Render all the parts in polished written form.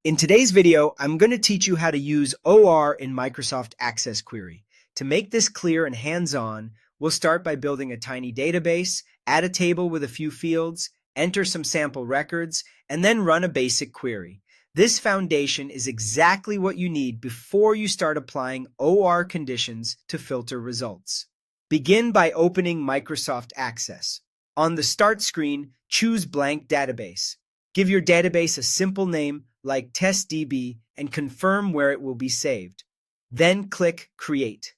In today's video, I'm going to teach you how to use OR in Microsoft Access Query. To make this clear and hands-on, we'll start by building a tiny database, add a table with a few fields, enter some sample records, and then run a basic query. This foundation is exactly what you need before you start applying OR conditions to filter results. Begin by opening Microsoft Access. On the Start screen, choose Blank Database. Give your database a simple name like TestDB and confirm where it will be saved. Then click Create.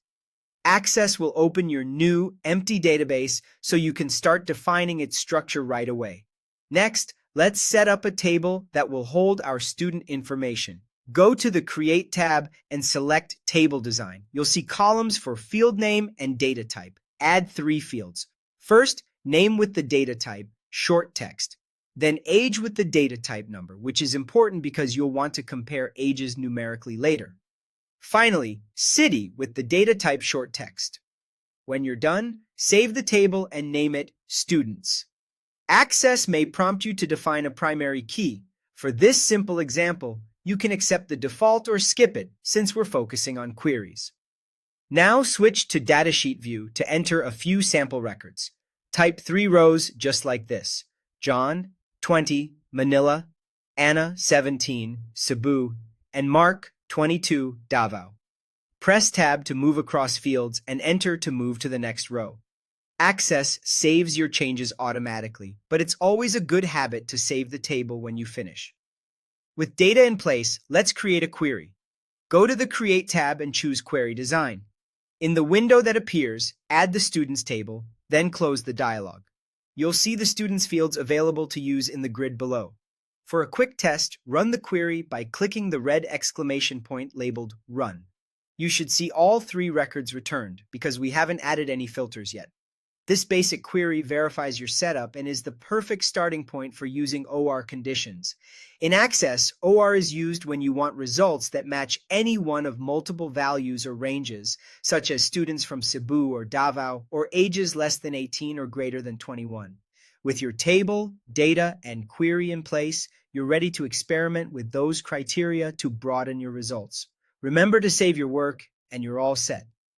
Access will open your new, empty database so you can start defining its structure right away. Next, let's set up a table that will hold our student information. Go to the Create tab and select Table Design. You'll see columns for field name and data type. Add 3 fields. First, name with the data type, short text. Then age with the data type number, which is important because you'll want to compare ages numerically later. Finally, city with the data type short text. When you're done, save the table and name it Students. Access may prompt you to define a primary key. For this simple example, you can accept the default or skip it since we're focusing on queries. Now switch to Datasheet view to enter a few sample records. Type 3 rows just like this: John, 20, Manila, Anna, 17, Cebu, and Mark, 22, Davao. Press Tab to move across fields and Enter to move to the next row. Access saves your changes automatically, but it's always a good habit to save the table when you finish. With data in place, let's create a query. Go to the Create tab and choose Query Design. In the window that appears, add the Students table, then close the dialog. You'll see the students' fields available to use in the grid below. For a quick test, run the query by clicking the red exclamation point labeled Run. You should see all 3 records returned because we haven't added any filters yet. This basic query verifies your setup and is the perfect starting point for using OR conditions. In Access, OR is used when you want results that match any one of multiple values or ranges, such as students from Cebu or Davao, or ages less than 18 or greater than 21. With your table, data, and query in place, you're ready to experiment with those criteria to broaden your results. Remember to save your work, and you're all set.